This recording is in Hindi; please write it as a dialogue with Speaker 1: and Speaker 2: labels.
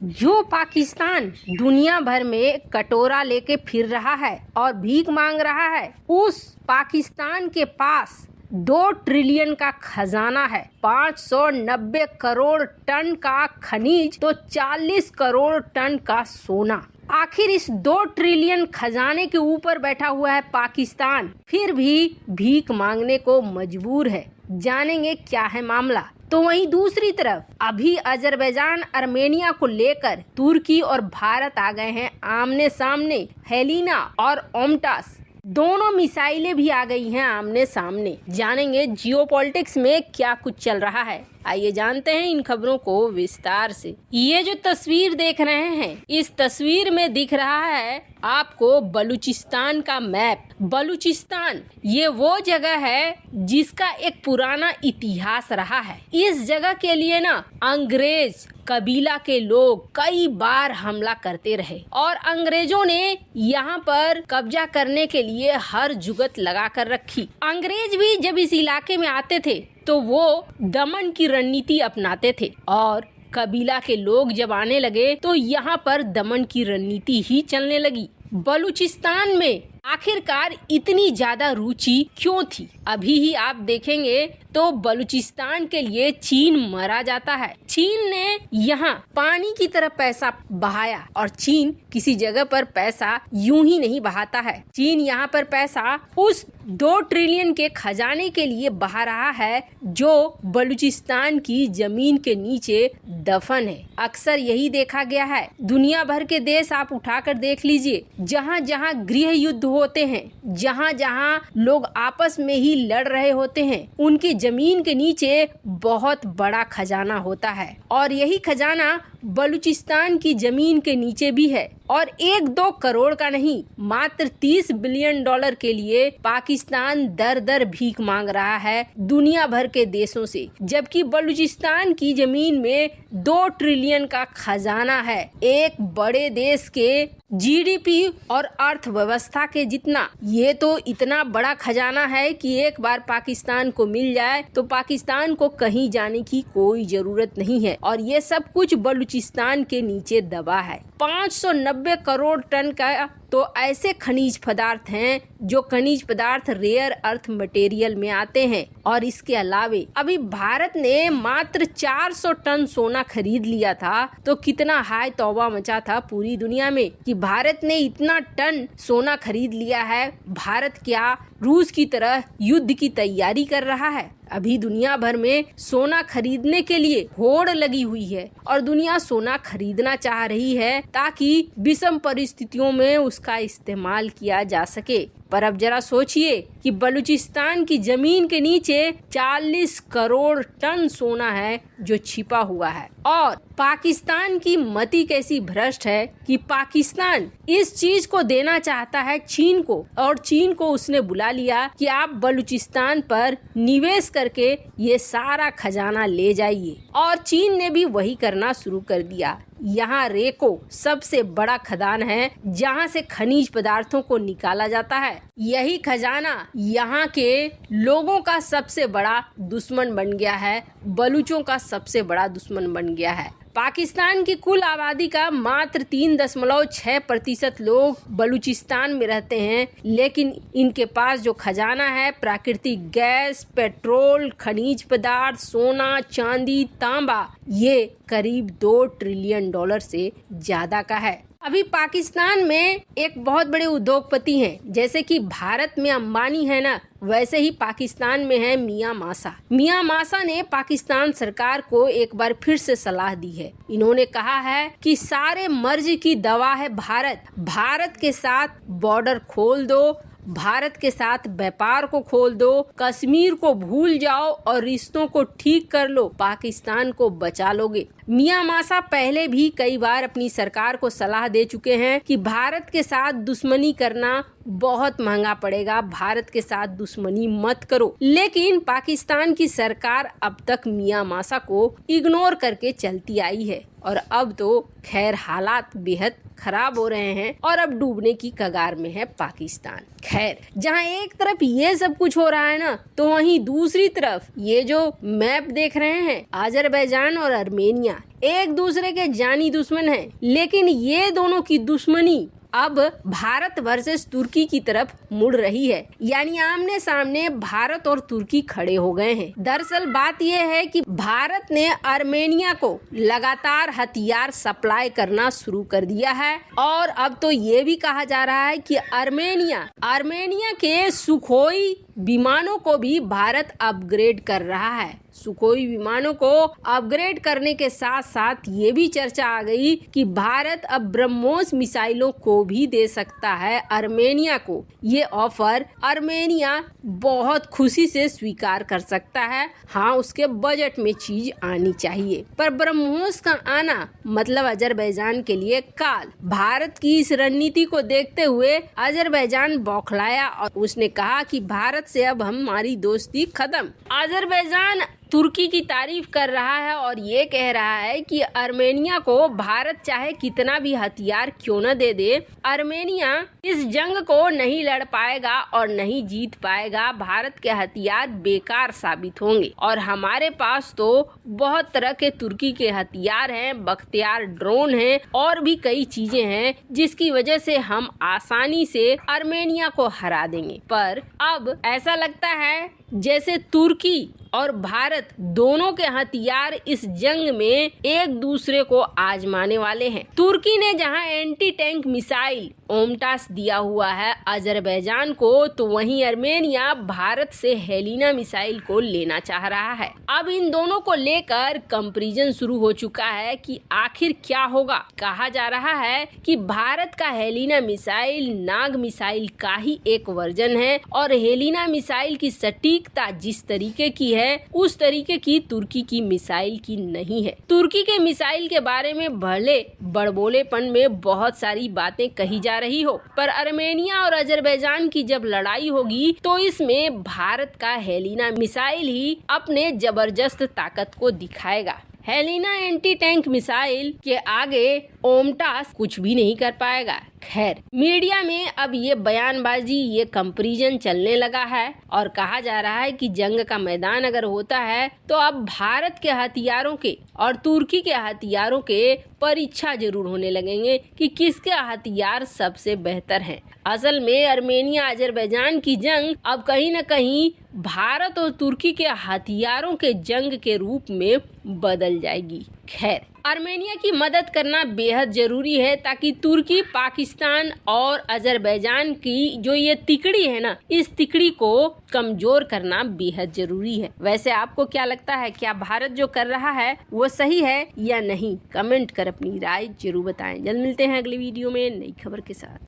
Speaker 1: जो पाकिस्तान दुनिया भर में कटोरा लेके फिर रहा है और भीख मांग रहा है, उस पाकिस्तान के पास 2 ट्रिलियन का खजाना है, 590 करोड़ टन का खनिज, तो 40 करोड़ टन का सोना। आखिर इस 2 ट्रिलियन खजाने के ऊपर बैठा हुआ है पाकिस्तान, फिर भी भीख मांगने को मजबूर है। जानेंगे क्या है मामला। तो वहीं दूसरी तरफ अभी अजरबैजान अर्मेनिया को लेकर तुर्की और भारत आ गए हैं आमने सामने। हेलिना और ओमटास दोनों मिसाइलें भी आ गई हैं आमने सामने। जानेंगे जियोपॉलिटिक्स में क्या कुछ चल रहा है। आइए जानते हैं इन खबरों को विस्तार से। ये जो तस्वीर देख रहे हैं, इस तस्वीर में दिख रहा है आपको बलूचिस्तान का मैप। बलूचिस्तान ये वो जगह है जिसका एक पुराना इतिहास रहा है। इस जगह के लिए ना अंग्रेज कबीला के लोग कई बार हमला करते रहे और अंग्रेजों ने यहाँ पर कब्जा करने के लिए हर जुगत लगा कर रखी। अंग्रेज भी जब इस इलाके में आते थे तो वो दमन की रणनीति अपनाते थे और कबीला के लोग जब आने लगे तो यहाँ पर दमन की रणनीति ही चलने लगी। बलूचिस्तान में आखिरकार इतनी ज्यादा रुचि क्यों थी, अभी ही आप देखेंगे तो बलूचिस्तान के लिए चीन मरा जाता है। चीन ने यहाँ पानी की तरह पैसा बहाया और चीन किसी जगह पर पैसा यूं ही नहीं बहाता है। चीन यहाँ पर पैसा उस 2 ट्रिलियन के खजाने के लिए बहा रहा है जो बलूचिस्तान की जमीन के नीचे दफन है। अक्सर यही देखा गया है। दुनिया भर के देश आप उठाकर देख लीजिए, जहाँ जहाँ गृह युद्ध होते हैं, जहाँ जहाँ लोग आपस में ही लड़ रहे होते हैं, उनकी जमीन के नीचे बहुत बड़ा खजाना होता है और यही खजाना बलूचिस्तान की जमीन के नीचे भी है। और 1-2 करोड़ का नहीं, मात्र $30 बिलियन के लिए पाकिस्तान दर दर भीख मांग रहा है दुनिया भर के देशों से, जबकि बलूचिस्तान की जमीन में 2 ट्रिलियन का खजाना है। एक बड़े देश के जीडीपी और अर्थव्यवस्था के जितना। ये तो इतना बड़ा खजाना है कि एक बार पाकिस्तान को मिल जाए तो पाकिस्तान को कहीं जाने की कोई जरूरत नहीं है और ये सब कुछ बलूचिस्तान के नीचे दबा है। 590 करोड़ टन का तो ऐसे खनिज पदार्थ हैं जो खनिज पदार्थ रेयर अर्थ मटेरियल में आते हैं। और इसके अलावे अभी भारत ने मात्र 400 टन सोना खरीद लिया था, तो कितना हाय तौबा मचा था पूरी दुनिया में कि भारत ने इतना टन सोना खरीद लिया है। भारत क्या रूस की तरह युद्ध की तैयारी कर रहा है? अभी दुनिया भर में सोना खरीदने के लिए होड़ लगी हुई है और दुनिया सोना खरीदना चाह रही है ताकि विषम परिस्थितियों में उसका इस्तेमाल किया जा सके। पर अब जरा सोचिए कि बलूचिस्तान की जमीन के नीचे 40 करोड़ टन सोना है जो छिपा हुआ है और पाकिस्तान की मति कैसी भ्रष्ट है कि पाकिस्तान इस चीज को देना चाहता है चीन को और चीन को उसने बुला लिया कि आप बलूचिस्तान पर निवेश करके ये सारा खजाना ले जाइए और चीन ने भी वही करना शुरू कर दिया। यहाँ रेको सबसे बड़ा खदान है जहाँ से खनिज पदार्थों को निकाला जाता है। यही खजाना यहाँ के लोगों का सबसे बड़ा दुश्मन बन गया है, बलूचों का सबसे बड़ा दुश्मन बन गया है। पाकिस्तान की कुल आबादी का मात्र 3.6% लोग बलूचिस्तान में रहते हैं, लेकिन इनके पास जो खजाना है प्राकृतिक गैस, पेट्रोल, खनिज पदार्थ, सोना, चांदी, तांबा, ये करीब $2 ट्रिलियन से ज्यादा का है। अभी पाकिस्तान में एक बहुत बड़े उद्योगपति हैं, जैसे कि भारत में अंबानी है ना, वैसे ही पाकिस्तान में है मियां मासा। मियां मासा ने पाकिस्तान सरकार को एक बार फिर से सलाह दी है। इन्होंने कहा है कि सारे मर्ज की दवा है भारत। भारत के साथ बॉर्डर खोल दो, भारत के साथ व्यापार को खोल दो, कश्मीर को भूल जाओ और रिश्तों को ठीक कर लो, पाकिस्तान को बचा लोगे। मियां मासा पहले भी कई बार अपनी सरकार को सलाह दे चुके हैं कि भारत के साथ दुश्मनी करना बहुत महंगा पड़ेगा, भारत के साथ दुश्मनी मत करो। लेकिन पाकिस्तान की सरकार अब तक मियां मासा को इग्नोर करके चलती आई है और अब तो खैर हालात बेहद खराब हो रहे हैं और अब डूबने की कगार में है पाकिस्तान। खैर, जहां एक तरफ ये सब कुछ हो रहा है ना, तो वहीं दूसरी तरफ ये जो मैप देख रहे हैं, अजरबैजान और आर्मेनिया एक दूसरे के जानी दुश्मन हैं, लेकिन ये दोनों की दुश्मनी अब भारत वर्सेस तुर्की की तरफ मुड़ रही है। यानी आमने सामने भारत और तुर्की खड़े हो गए हैं। दरअसल बात यह है कि भारत ने आर्मेनिया को लगातार हथियार सप्लाई करना शुरू कर दिया है और अब तो ये भी कहा जा रहा है कि आर्मेनिया के सुखोई विमानों को भी भारत अपग्रेड कर रहा है। सुखोई विमानों को अपग्रेड करने के साथ साथ ये भी चर्चा आ गई कि भारत अब ब्रह्मोस मिसाइलों को भी दे सकता है आर्मेनिया को। ये ऑफर आर्मेनिया बहुत खुशी से स्वीकार कर सकता है। हाँ, उसके बजट में चीज आनी चाहिए, पर ब्रह्मोस का आना मतलब अजरबैजान के लिए काल। भारत की इस रणनीति को देखते हुए अजरबैजान बौखलाया और उसने कहा कि भारत से अब हमारी दोस्ती खत्म। अजरबैजान तुर्की की तारीफ कर रहा है और ये कह रहा है कि आर्मेनिया को भारत चाहे कितना भी हथियार क्यों न दे दे, आर्मेनिया इस जंग को नहीं लड़ पाएगा और नहीं जीत पाएगा। भारत के हथियार बेकार साबित होंगे और हमारे पास तो बहुत तरह के तुर्की के हथियार हैं, बख्तियार ड्रोन हैं और भी कई चीजें हैं जिसकी वजह से हम आसानी से आर्मेनिया को हरा देंगे। पर अब ऐसा लगता है जैसे तुर्की और भारत दोनों के हथियार इस जंग में एक दूसरे को आजमाने वाले हैं। तुर्की ने जहां एंटी टैंक मिसाइल ओमटास दिया हुआ है अजरबैजान को, तो वहीं आर्मेनिया भारत से हेलिना मिसाइल को लेना चाह रहा है। अब इन दोनों को लेकर कंपैरिजन शुरू हो चुका है कि आखिर क्या होगा। कहा जा रहा है कि भारत का हेलिना मिसाइल नाग मिसाइल का ही एक वर्जन है और हेलिना मिसाइल की सटीकता जिस तरीके की है उस तरीके की तुर्की की मिसाइल की नहीं है। तुर्की के मिसाइल के बारे में भले बड़बोलेपन में बहुत सारी बातें कही जा रही हो, पर आर्मेनिया और अजरबैजान की जब लड़ाई होगी तो इसमें भारत का हेलिना मिसाइल ही अपने जबरदस्त ताकत को दिखाएगा। हेलिना एंटी टैंक मिसाइल के आगे ओमटास कुछ भी नहीं कर पाएगा। खैर, मीडिया में अब ये बयानबाजी, ये कंपैरिजन चलने लगा है और कहा जा रहा है कि जंग का मैदान अगर होता है तो अब भारत के हथियारों के और तुर्की के हथियारों के परीक्षा जरूर होने लगेंगे कि किसके हथियार सबसे बेहतर हैं। असल में आर्मेनिया अजरबैजान की जंग अब कहीं न कहीं भारत और तुर्की के हथियारों के जंग के रूप में बदल जाएगी। खैर, आर्मेनिया की मदद करना बेहद जरूरी है ताकि तुर्की, पाकिस्तान और अजरबैजान की जो ये तिकड़ी है ना, इस तिकड़ी को कमजोर करना बेहद जरूरी है। वैसे आपको क्या लगता है, क्या भारत जो कर रहा है वो सही है या नहीं? कमेंट कर अपनी राय जरूर बताएं। जल्द मिलते हैं अगली वीडियो में नई खबर के साथ।